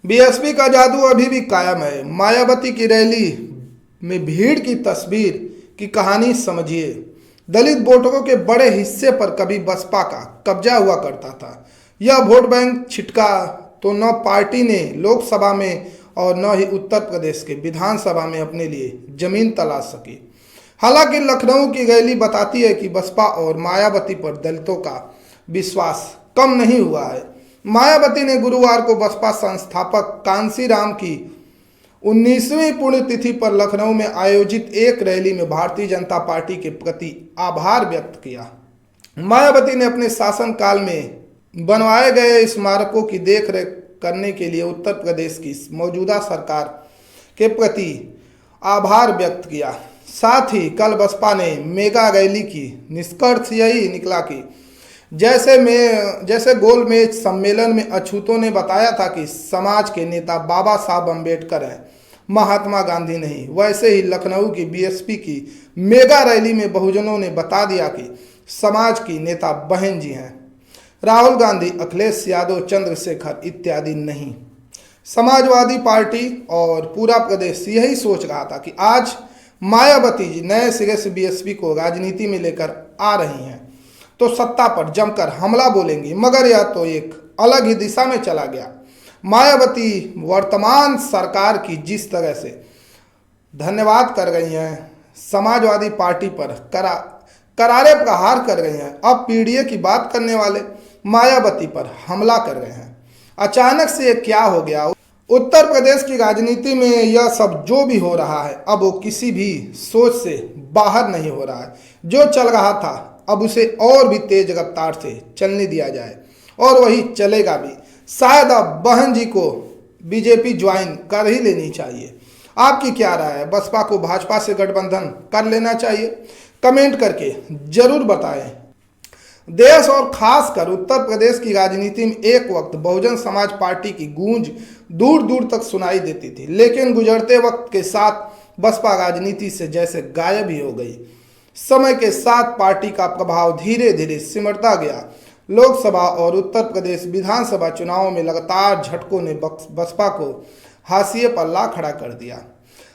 BSP का जादू अभी भी कायम है। मायावती की रैली में भीड़ की तस्वीर की कहानी समझिए। दलित वोटरों के बड़े हिस्से पर कभी बसपा का कब्जा हुआ करता था। यह वोट बैंक छिटका तो न पार्टी ने लोकसभा में और न ही उत्तर प्रदेश के विधानसभा में अपने लिए जमीन तलाश सकी। हालांकि लखनऊ की रैली बताती है कि बसपा और मायावती पर दलितों का विश्वास कम नहीं हुआ है। मायावती ने गुरुवार को बसपा संस्थापक कांसीराम की 19वीं पुण्यतिथि पर लखनऊ में आयोजित एक रैली में भारतीय जनता पार्टी के प्रति आभार व्यक्त किया। मायावती ने अपने शासनकाल में बनवाए गए स्मारकों की देखरेख करने के लिए उत्तर प्रदेश की मौजूदा सरकार के प्रति आभार व्यक्त किया। साथ ही कल बसपा ने मेगा रैली की निष्कर्ष यही निकला कि जैसे गोलमेज सम्मेलन में अछूतों ने बताया था कि समाज के नेता बाबा साहब अम्बेडकर हैं, महात्मा गांधी नहीं, वैसे ही लखनऊ की बीएसपी की मेगा रैली में बहुजनों ने बता दिया कि समाज की नेता बहन जी हैं, राहुल गांधी, अखिलेश यादव, चंद्रशेखर इत्यादि नहीं। समाजवादी पार्टी और पूरा प्रदेश यही सोच रहा था कि आज मायावती जी नए सिरे से बीएसपी को राजनीति में लेकर आ रही हैं तो सत्ता पर जमकर हमला बोलेंगी, मगर यह तो एक अलग ही दिशा में चला गया। मायावती वर्तमान सरकार की जिस तरह से धन्यवाद कर रही हैं, समाजवादी पार्टी पर करारे प्रहार कर रही हैं, अब पीडीए की बात करने वाले मायावती पर हमला कर रहे हैं। अचानक से क्या हो गया? उत्तर प्रदेश की राजनीति में यह सब जो भी हो रहा है अब वो किसी भी सोच से बाहर नहीं हो रहा है। जो चल रहा था अब उसे और भी तेज रफ्तार से चलने दिया जाए और वही चलेगा भी। शायद अब बहन जी को बीजेपी ज्वाइन कर ही लेनी चाहिए। आपकी क्या राय है? बसपा को भाजपा से गठबंधन कर लेना चाहिए? कमेंट करके जरूर बताएं। देश और खासकर उत्तर प्रदेश की राजनीति में एक वक्त बहुजन समाज पार्टी की गूंज दूर दूर तक सुनाई देती थी, लेकिन गुजरते वक्त के साथ बसपा राजनीति से जैसे गायब ही हो गई। समय के साथ पार्टी का प्रभाव धीरे धीरे सिमटता गया। लोकसभा और उत्तर प्रदेश विधानसभा चुनावों में लगातार झटकों ने बसपा को हाशिए पर ला खड़ा कर दिया।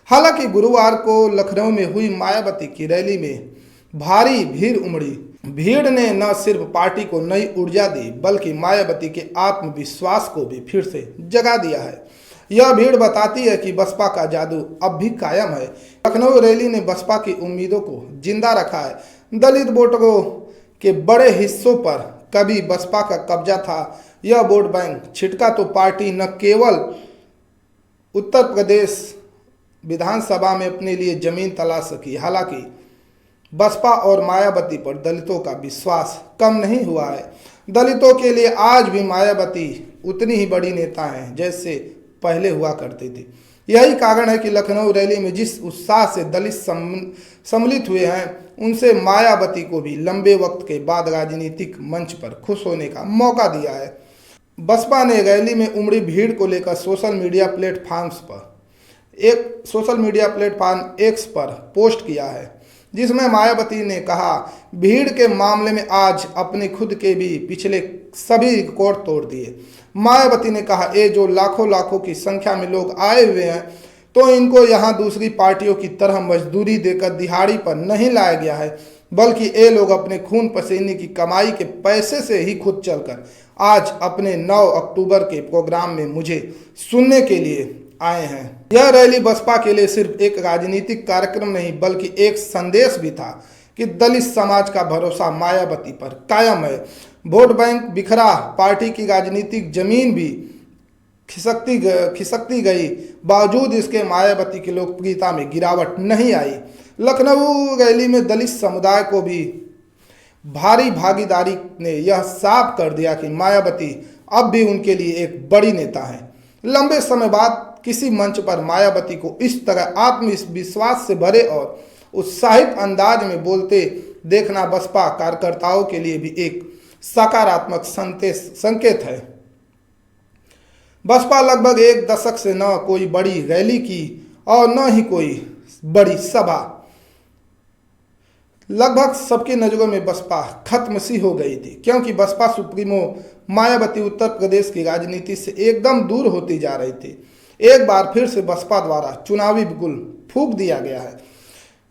हालांकि गुरुवार को लखनऊ में हुई मायावती की रैली में भारी भीड़ उमड़ी। भीड़ ने न सिर्फ पार्टी को नई ऊर्जा दी बल्कि मायावती के आत्मविश्वास को भी फिर से जगा दिया है। यह भीड़ बताती है कि बसपा का जादू अब भी कायम है। लखनऊ रैली ने बसपा की उम्मीदों को जिंदा रखा है। दलित वोटरों के बड़े हिस्सों पर कभी बसपा का कब्जा था। यह वोट बैंक छिटका तो पार्टी न केवल उत्तर प्रदेश विधानसभा में अपने लिए जमीन तलाश सकी, हालांकि बसपा और मायावती पर दलितों का विश्वास कम नहीं हुआ है। दलितों के लिए आज भी मायावती उतनी ही बड़ी नेता हैं जैसे पहले हुआ करती थी। यही कारण है कि लखनऊ रैली में जिस उत्साह से दलित सम्मिलित हुए हैं, उनसे मायावती को भी लंबे वक्त के बाद राजनीतिक मंच पर खुश होने का मौका दिया है। बसपा ने रैली में उमड़ी भीड़ को लेकर सोशल मीडिया प्लेटफॉर्म एक्स पर पोस्ट किया है, जिसमें मायावती ने कहा, भीड़ के मामले में आज अपने खुद के भी पिछले सभी रिकॉर्ड तोड़ दिए। मायावती ने कहा, ये जो लाखों की संख्या में लोग आए हुए हैं तो इनको यहाँ दूसरी पार्टियों की तरह मजदूरी देकर दिहाड़ी पर नहीं लाया गया है, बल्कि ये लोग अपने खून पसीने की कमाई के पैसे से ही खुद चलकर आज अपने 9 अक्टूबर के प्रोग्राम में मुझे सुनने के लिए आए हैं। यह रैली बसपा के लिए सिर्फ एक राजनीतिक कार्यक्रम नहीं बल्कि एक संदेश भी था कि दलित समाज का भरोसा मायावती पर कायम है। वोट बैंक बिखरा, पार्टी की राजनीतिक जमीन भी खिसकती गई, बावजूद इसके मायावती की लोकप्रियता में गिरावट नहीं आई। लखनऊ रैली में दलित समुदाय को भी भारी भागीदारी ने यह साफ कर दिया कि मायावती अब भी उनके लिए एक बड़ी नेता हैं। लंबे समय बाद किसी मंच पर मायावती को इस तरह आत्मविश्वास से भरे और उत्साहित अंदाज में बोलते देखना बसपा कार्यकर्ताओं के लिए भी एक सकारात्मक संकेत है। बसपा लगभग एक दशक से न कोई बड़ी रैली की और न ही कोई बड़ी सभा लगभग सबकी नज़रों में बसपा खत्म सी हो गई थी, क्योंकि बसपा सुप्रीमो मायावती उत्तर प्रदेश की राजनीति से एकदम दूर होती जा रही थी। एक बार फिर से बसपा द्वारा चुनावी बिगुल फूंक दिया गया है,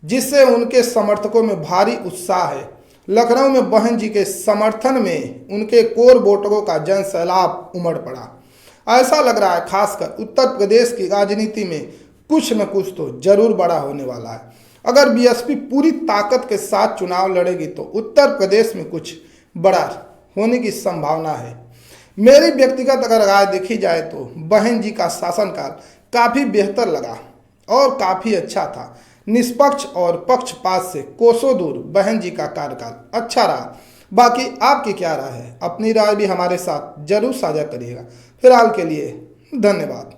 जिससे उनके समर्थकों में भारी उत्साह है। लखनऊ में बहन जी के समर्थन में उनके कोर वोटरों का जन सैलाब उमड़ पड़ा। ऐसा लग रहा है खासकर उत्तर प्रदेश की राजनीति में कुछ न कुछ तो जरूर बड़ा होने वाला है। अगर बीएसपी पूरी ताकत के साथ चुनाव लड़ेगी तो उत्तर प्रदेश में कुछ बड़ा होने की संभावना है। मेरी व्यक्तिगत अगर राय देखी जाए तो बहन जी का शासनकाल काफ़ी बेहतर लगा और काफ़ी अच्छा था। निष्पक्ष और पक्षपात से कोसों दूर बहन जी का कार्यकाल अच्छा रहा। बाकी आपकी क्या राय है? अपनी राय भी हमारे साथ जरूर साझा करिएगा। फिलहाल के लिए धन्यवाद।